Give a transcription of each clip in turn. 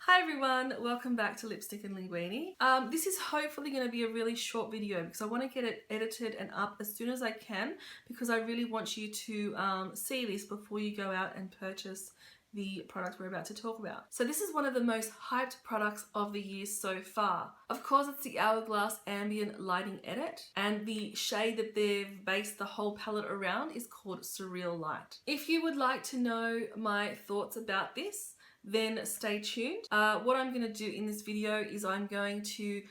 Hi everyone, welcome back to Lipstick and Linguini. This is hopefully going to be a really short video because I want to get it edited and up as soon as I can because I really want you to see this before you go out and purchase the product we're about to talk about. So this is one of the most hyped products of the year so far. Of course, it's the Hourglass Ambient Lighting Edit, and the shade that they've based the whole palette around is called Surreal Light. If you would like to know my thoughts about this, then stay tuned. What I'm going to do in this video is I'm going to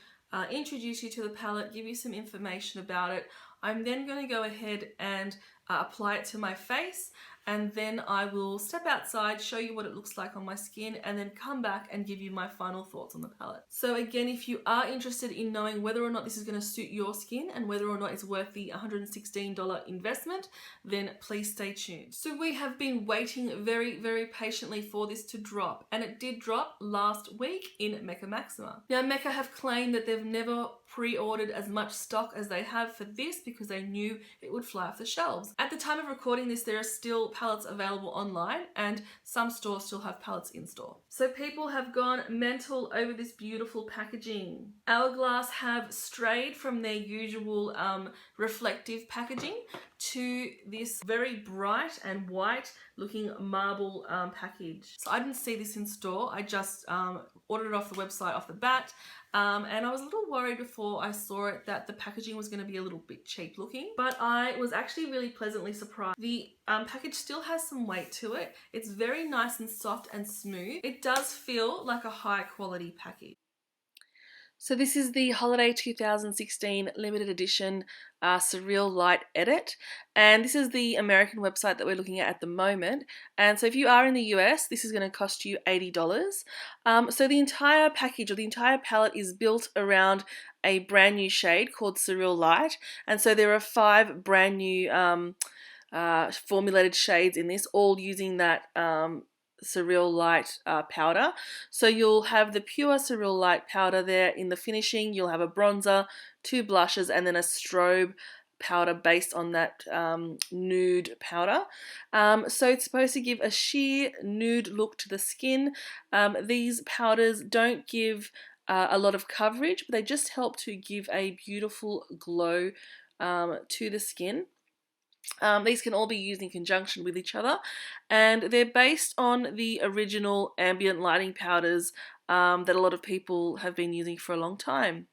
introduce you to the palette, give you some information about it. I'm then going to go ahead and apply it to my face, and then I will step outside, show you what it looks like on my skin, and then come back and give you my final thoughts on the palette. So again, if you are interested in knowing whether or not this is going to suit your skin and whether or not it's worth the $116 investment, then please stay tuned. So we have been waiting very patiently for this to drop, and it did drop last week in Mecca Maxima. Now Mecca have claimed that they've never pre-ordered as much stock as they have for this because they knew it would fly off the shelves. At the time of recording this, there are still palettes available online and some stores still have palettes in store. So people have gone mental over this beautiful packaging. Hourglass have strayed from their usual reflective packaging to this very bright and white looking marble package. So I didn't see this in store, I just ordered it off the website off the bat. And I was a little worried before I saw it that the packaging was going to be a little bit cheap looking, but I was actually really pleasantly surprised. The package still has some weight to it. It's very nice and soft and smooth. It does feel like a high quality package. So this is the Holiday 2016 limited edition Surreal Light Edit, and this is the American website that we're looking at the moment. And so if you are in the US, this is going to cost you $80. So the entire package or the entire palette is built around a brand new shade called Surreal Light, and so there are 5 brand new formulated shades in this, all using that Surreal Light powder. So you'll have the pure Surreal Light powder there in the finishing, you'll have a bronzer, 2 blushes, and then a strobe powder based on that nude powder. So it's supposed to give a sheer nude look to the skin. These powders don't give a lot of coverage, but they just help to give a beautiful glow to the skin. These can all be used in conjunction with each other, and they're based on the original ambient lighting powders that a lot of people have been using for a long time.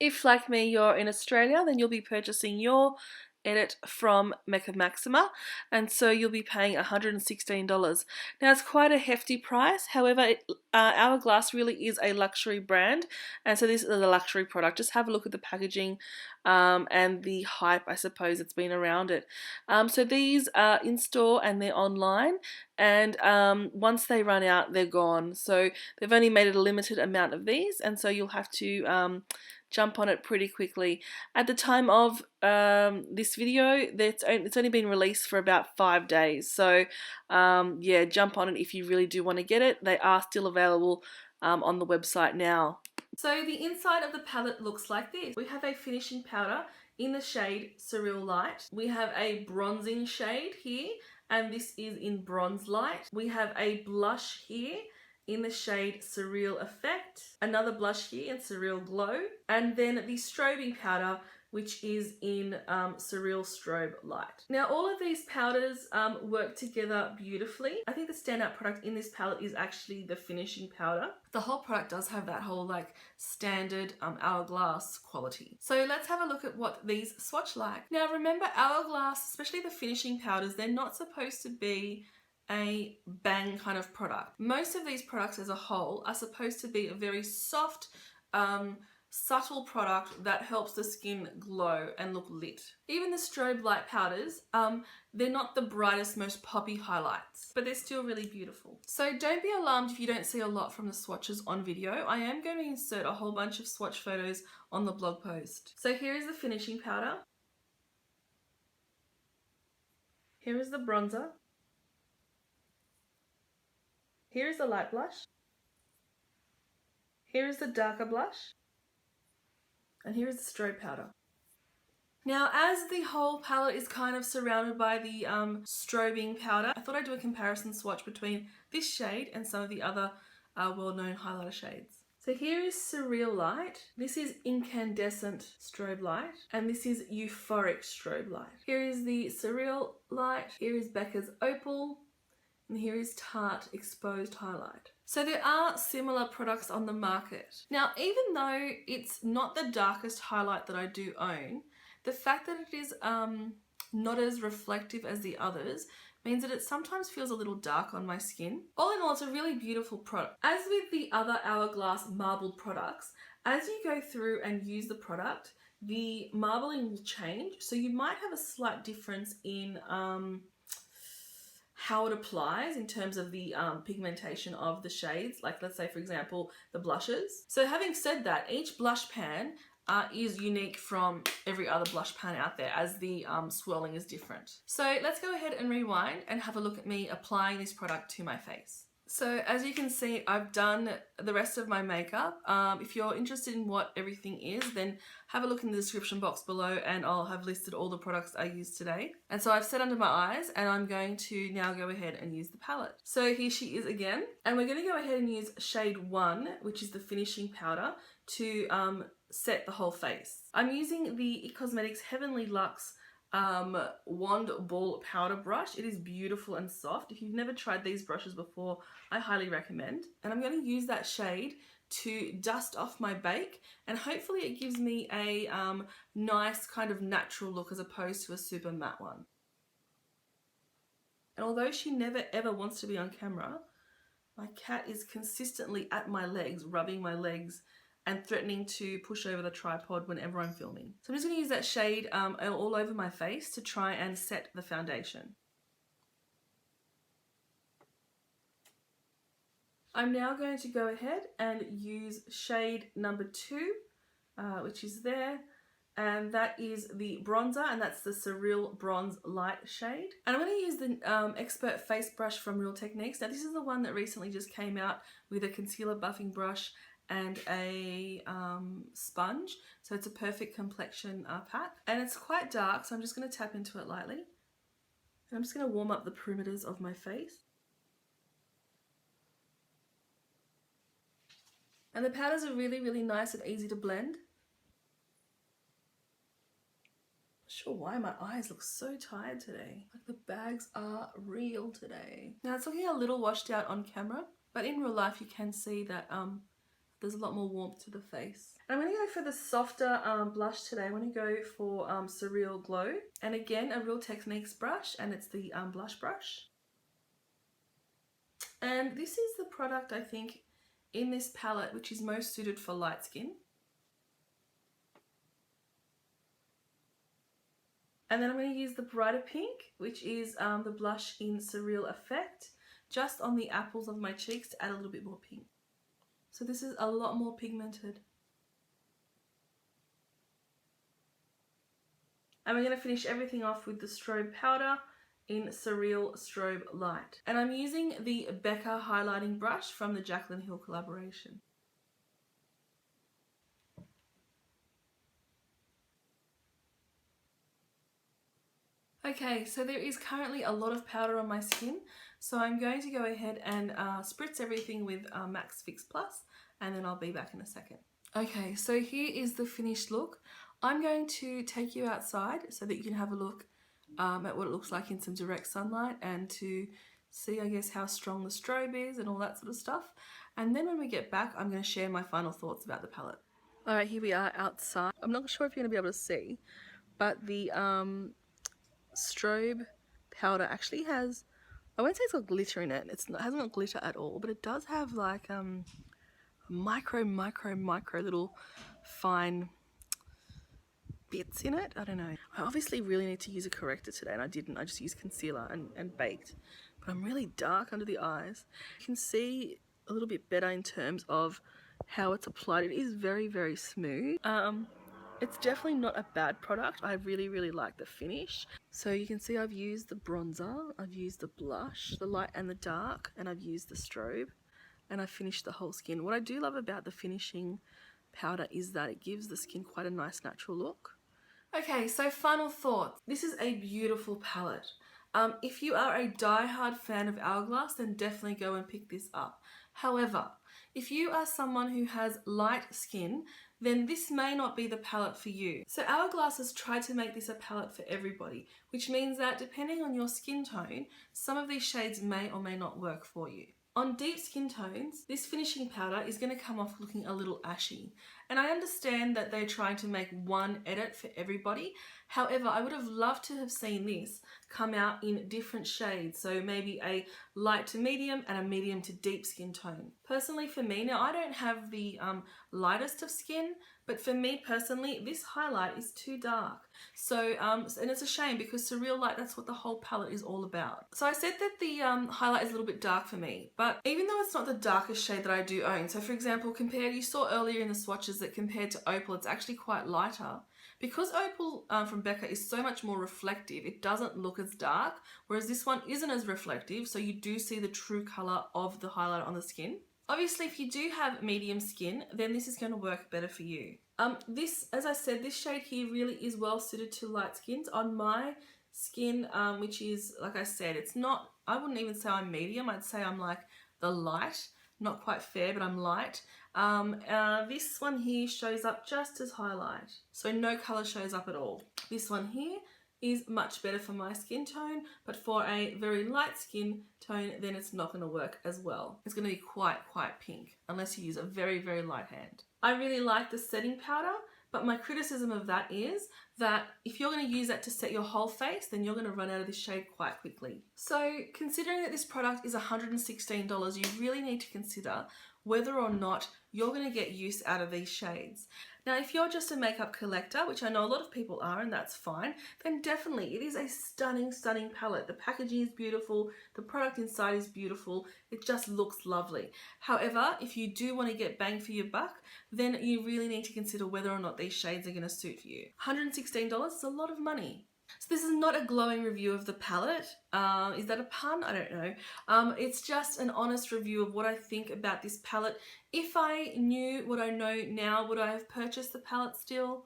If, like me, you're in Australia, then you'll be purchasing your edit from Mecca Maxima, and so you'll be paying $116. Now it's quite a hefty price, however Hourglass really is a luxury brand, and so this is a luxury product. Just have a look at the packaging and the hype, I suppose, that's been around it. So these are in store and they're online, and once they run out they're gone. So they've only made it a limited amount of these, and so you'll have to jump on it pretty quickly. At the time of this video, it's only been released for about 5 days, so yeah, jump on it if you really do want to get it. They are still available on the website now. So the inside of the palette looks like this. We have a finishing powder in the shade Surreal Light. We have a bronzing shade here, and this is in Bronze Light. We have a blush here in the shade Surreal Effect, another blush here in Surreal Glow, and then the strobing powder, which is in Surreal Strobe Light. Now all of these powders work together beautifully. I think the standout product in this palette is actually the finishing powder. The whole product does have that whole like standard Hourglass quality. So let's have a look at what these swatch like. Now remember, Hourglass, especially the finishing powders, they're not supposed to be a bang kind of product. Most of these products as a whole are supposed to be a very soft, subtle product that helps the skin glow and look lit. Even the strobe light powders, they're not the brightest, most poppy highlights, but they're still really beautiful. So don't be alarmed if you don't see a lot from the swatches on video. I am going to insert a whole bunch of swatch photos on the blog post. So here is the finishing powder. Here is the bronzer. Here is the light blush. Here is the darker blush. And here is the strobe powder. Now, as the whole palette is kind of surrounded by the strobing powder, I thought I'd do a comparison swatch between this shade and some of the other well-known highlighter shades. So here is Surreal Light, this is Incandescent Strobe Light, and this is Euphoric Strobe Light. Here is the Surreal Light, here is Becca's Opal, and here is Tarte Exposed Highlight. So there are similar products on the market. Now, even though it's not the darkest highlight that I do own, the fact that it is not as reflective as the others means that it sometimes feels a little dark on my skin. All in all, it's a really beautiful product. As with the other Hourglass marbled products, as you go through and use the product, the marbling will change. So you might have a slight difference in how it applies in terms of the pigmentation of the shades. Like, let's say, for example, the blushes. So having said that, each blush pan is unique from every other blush pan out there, as the swirling is different. So let's go ahead and rewind and have a look at me applying this product to my face. So as you can see, I've done the rest of my makeup. If you're interested in what everything is, then have a look in the description box below and I'll have listed all the products I used today. And so I've set under my eyes and I'm going to now go ahead and use the palette. So here she is again. And we're going to go ahead and use shade 1, which is the finishing powder, to set the whole face. I'm using the IT Cosmetics Heavenly Luxe wand ball powder brush. It is beautiful and soft. If you've never tried these brushes before, I highly recommend. And I'm going to use that shade to dust off my bake, and hopefully it gives me a nice kind of natural look as opposed to a super matte one. And although she never ever wants to be on camera, my cat is consistently at my legs, rubbing my legs and threatening to push over the tripod whenever I'm filming. So I'm just going to use that shade all over my face to try and set the foundation. I'm now going to go ahead and use shade number 2, which is there, and that is the bronzer, and that's the Surreal Bronze Light shade. And I'm going to use the Expert Face Brush from Real Techniques. Now this is the one that recently just came out with a concealer buffing brush and a sponge, so it's a perfect complexion pack, and it's quite dark, so I'm just going to tap into it lightly, and I'm just going to warm up the perimeters of my face. And the powders are really nice and easy to blend. Not sure why my eyes look so tired today, like the bags are real today. Now it's looking a little washed out on camera, but in real life you can see that there's a lot more warmth to the face. I'm going to go for the softer blush today. I'm going to go for Surreal Glow. And again, a Real Techniques brush, and it's the blush brush. And this is the product, I think, in this palette which is most suited for light skin. And then I'm going to use the brighter pink, which is the blush in Surreal Effect, just on the apples of my cheeks to add a little bit more pink. So this is a lot more pigmented. And we're going to finish everything off with the strobe powder in Surreal Strobe Light. And I'm using the Becca highlighting brush from the Jaclyn Hill collaboration. Okay, so there is currently a lot of powder on my skin, so I'm going to go ahead and spritz everything with Max Fix Plus, and then I'll be back in a second. Okay, so here is the finished look. I'm going to take you outside so that you can have a look at what it looks like in some direct sunlight, and to see, I guess, how strong the strobe is and all that sort of stuff. And then when we get back, I'm going to share my final thoughts about the palette. Alright, here we are outside. I'm not sure if you're going to be able to see, but the strobe powder actually has, I won't say it's got glitter in it, it hasn't got glitter at all, but it does have like micro little fine bits in it. I don't know. I obviously really need to use a corrector today, and I didn't. I just used concealer and baked, but I'm really dark under the eyes. You can see a little bit better in terms of how it's applied. It is very smooth. It's definitely not a bad product. I really like the finish. So you can see I've used the bronzer, I've used the blush, the light and the dark, and I've used the strobe, and I've finished the whole skin. What I do love about the finishing powder is that it gives the skin quite a nice natural look. Okay, so final thoughts. This is a beautiful palette. If you are a die-hard fan of Hourglass, then definitely go and pick this up. However, if you are someone who has light skin, then this may not be the palette for you. So Hourglass has tried to make this a palette for everybody, which means that depending on your skin tone, some of these shades may or may not work for you. On deep skin tones, this finishing powder is going to come off looking a little ashy. And I understand that they're trying to make one edit for everybody. However, I would have loved to have seen this come out in different shades. So maybe a light to medium and a medium to deep skin tone. Personally for me, now I don't have the lightest of skin, but for me personally, this highlight is too dark. So, and it's a shame because Surreal Light, that's what the whole palette is all about. So I said that the highlight is a little bit dark for me, but even though it's not the darkest shade that I do own, so for example, you saw earlier in the swatches that compared to Opal, it's actually quite lighter. Because Opal from Becca is so much more reflective, it doesn't look as dark, whereas this one isn't as reflective, so you do see the true colour of the highlight on the skin. Obviously, if you do have medium skin, then this is going to work better for you. This, as I said, this shade here really is well suited to light skins. On my skin, which is, like I said, it's not, I wouldn't even say I'm medium, I'd say I'm like the light, not quite fair, but I'm light. This one here shows up just as highlight, so no colour shows up at all. This one here is much better for my skin tone, but for a very light skin tone, then it's not going to work as well. It's going to be quite pink, unless you use a very light hand. I really like the setting powder, but my criticism of that is that if you're going to use that to set your whole face, then you're going to run out of this shade quite quickly. So considering that this product is $116, you really need to consider whether or not you're going to get use out of these shades. Now, if you're just a makeup collector, which I know a lot of people are, and that's fine, then definitely it is a stunning palette. The packaging is beautiful, the product inside is beautiful, it just looks lovely. However, if you do want to get bang for your buck, then you really need to consider whether or not these shades are going to suit you. $116 is a lot of money. So this is not a glowing review of the palette. Is that a pun? I don't know. It's just an honest review of what I think about this palette. If I knew what I know now, would I have purchased the palette still?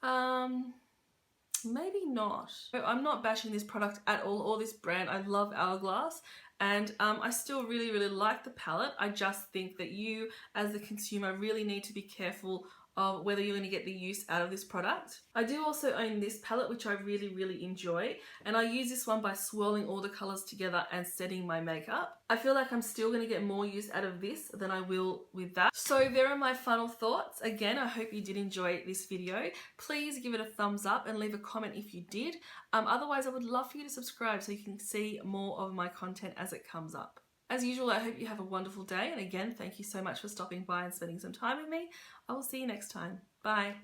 Maybe not. I'm not bashing this product at all, or this brand. I love Hourglass, and I still really like the palette. I just think that you, as the consumer, really need to be careful of whether you're going to get the use out of this product. I do also own this palette, which I really enjoy, and I use this one by swirling all the colours together and setting my makeup. I feel like I'm still going to get more use out of this than I will with that. So there are my final thoughts. Again, I hope you did enjoy this video. Please give it a thumbs up and leave a comment if you did. Otherwise, I would love for you to subscribe so you can see more of my content as it comes up. As usual, I hope you have a wonderful day, and again, thank you so much for stopping by and spending some time with me. I will see you next time. Bye.